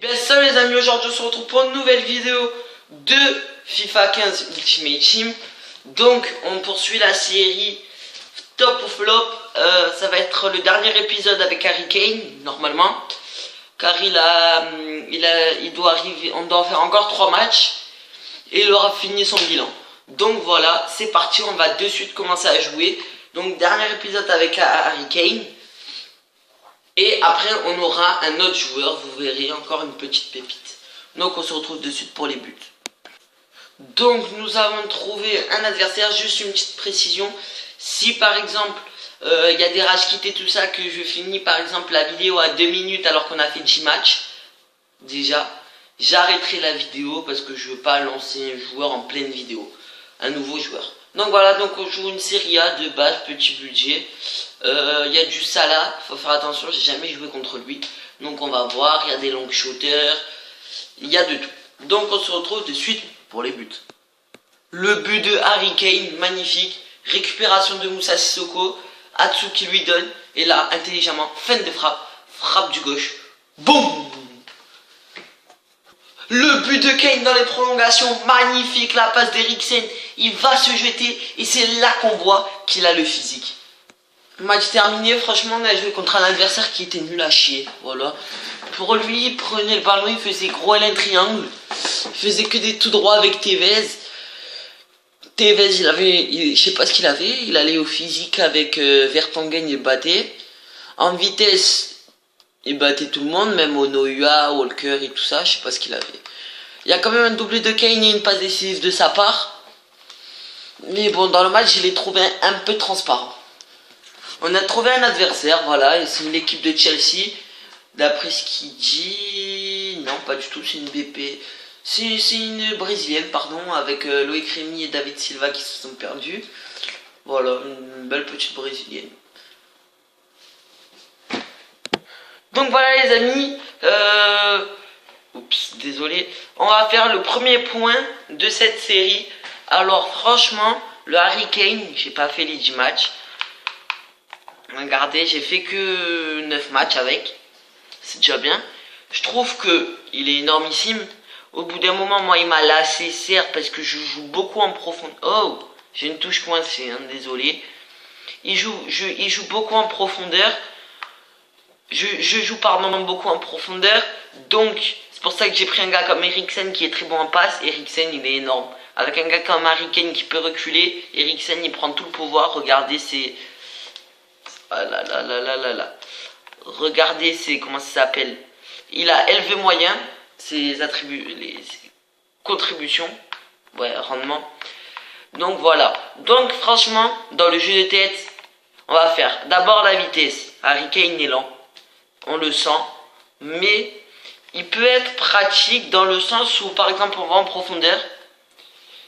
Bien salut les amis, aujourd'hui on se retrouve pour une nouvelle vidéo de FIFA 15 Ultimate Team. Donc on poursuit la série Top ou Flop. Ça va être le dernier épisode avec Harry Kane normalement, car il doit arriver, on doit faire encore 3 matchs et il aura fini son bilan. Donc voilà, c'est parti, on va de suite commencer à jouer. Donc dernier épisode avec Harry Kane. Et après on aura un autre joueur, vous verrez, encore une petite pépite. Donc on se retrouve de suite pour les buts. Donc nous avons trouvé un adversaire, juste une petite précision. Si par exemple il y a des rage quits et tout ça, que je finis par exemple la vidéo à 2 minutes alors qu'on a fait 10 matchs, déjà j'arrêterai la vidéo parce que je veux pas lancer un joueur en pleine vidéo, un nouveau joueur. Donc voilà, donc on joue une série A de base, petit budget. Il y a du Salah, faut faire attention, j'ai jamais joué contre lui. Donc on va voir, il y a des long shooters, il y a de tout. Donc on se retrouve de suite pour les buts. Le but de Harry Kane, magnifique. Récupération de Moussa Sissoko, Atsu qui lui donne. Et là, intelligemment, fin de frappe, frappe du gauche. Boum! Le but de Kane dans les prolongations, magnifique, la passe d'Eriksen, il va se jeter et c'est là qu'on voit qu'il a le physique. Match terminé, franchement on a joué contre un adversaire qui était nul à chier, voilà. Pour lui, il prenait le ballon, il faisait gros L1 triangle, il faisait que des tout droits avec Tevez. Tevez, je sais pas ce qu'il avait, il allait au physique avec Vertonghen, il battait. En vitesse, il battait tout le monde, même Onoua, Walker et tout ça, je sais pas ce qu'il avait. Il y a quand même un doublé de Kane et une passe décisive de sa part. Mais bon, dans le match, je l'ai trouvé un peu transparent. On a trouvé un adversaire, voilà, et c'est une équipe de Chelsea. D'après ce qu'il dit... Non, pas du tout, c'est une BP. C'est une brésilienne, pardon, avec Loïc Rémy et David Silva qui se sont perdus. Voilà, une belle petite brésilienne. Donc voilà les amis, oups, désolé. On va faire le premier point de cette série. Alors franchement, le Harry Kane, j'ai pas fait les 10 matchs. Regardez, j'ai fait que 9 matchs avec. C'est déjà bien. Je trouve que il est énormissime. Au bout d'un moment, moi il m'a lassé, certes, parce que je joue beaucoup en profondeur. Oh, j'ai une touche coincée, hein, désolé. Il joue beaucoup en profondeur. Je joue pardon beaucoup en profondeur, donc c'est pour ça que j'ai pris un gars comme Eriksen qui est très bon en passe. Eriksen il est énorme. Avec un gars comme Harry Kane qui peut reculer, Eriksen il prend tout le pouvoir. Regardez ses... Ah là là là là là là. Regardez ses... Comment ça s'appelle? Il a élevé moyen, ses attributs, ses contributions, ouais, rendement. Donc voilà. Donc franchement, dans le jeu de tête, on va faire d'abord la vitesse. Harry Kane est lent. On le sent, mais il peut être pratique dans le sens où par exemple on va en profondeur,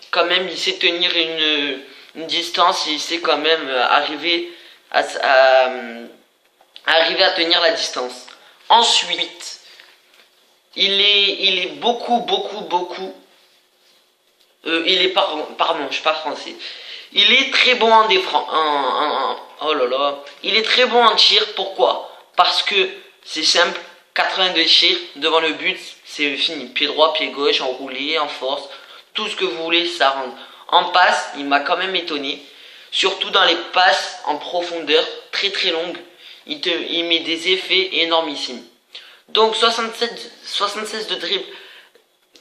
quand même il sait tenir une distance, il sait quand même arriver à tenir la distance. Ensuite, il est beaucoup, pardon, je suis pas français. Il est très bon en défense, oh là là, il est très bon en tir, pourquoi? Parce que c'est simple, 82 tirs devant le but, c'est fini. Pied droit, pied gauche, enroulé, en force, tout ce que vous voulez, ça rentre. En passe, il m'a quand même étonné. Surtout dans les passes en profondeur, très très longues. Il met des effets énormissimes. Donc 76 de dribble.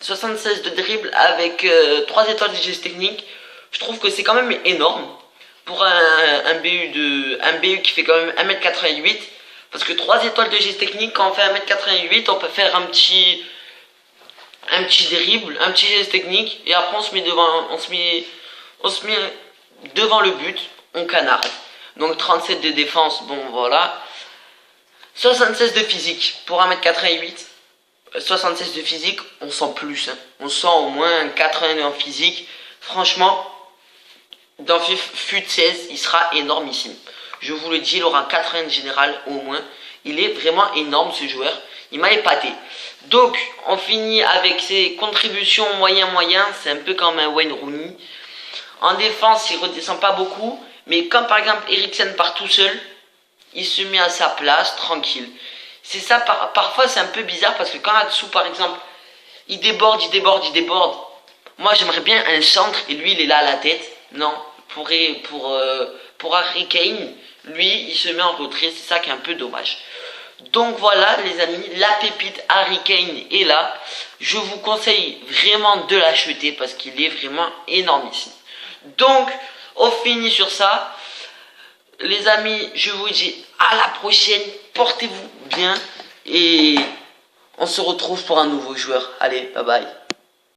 76 de dribble avec 3 étoiles de geste technique. Je trouve que c'est quand même énorme. Pour un BU qui fait quand même 1m88. Parce que 3 étoiles de geste technique, quand on fait 1m88, on peut faire un petit dribble, un petit geste technique, et après on se met devant le but, on canarde. Donc 37 de défense, bon voilà. 76 de physique pour 1m88. 76 de physique, on sent plus. Hein. On sent au moins 80 en physique. Franchement, dans FUT 16, il sera énormissime. Je vous le dis, il aura 80 général au moins. Il est vraiment énorme ce joueur. Il m'a épaté. Donc, on finit avec ses contributions moyen. C'est un peu comme un Wayne Rooney. En défense, il redescend pas beaucoup. Mais comme par exemple Eriksen part tout seul, il se met à sa place, tranquille. C'est ça, parfois c'est un peu bizarre parce que quand Atsu par exemple, il déborde, moi j'aimerais bien un centre et lui il est là à la tête. Non, pour Harry Kane, lui il se met en retrait, c'est ça qui est un peu dommage. Donc voilà les amis, la pépite Harry Kane est là. Je vous conseille vraiment de l'acheter parce qu'il est vraiment énormissime. Donc on finit sur ça. Les amis, je vous dis à la prochaine. Portez-vous bien. Et on se retrouve pour un nouveau joueur. Allez, bye bye.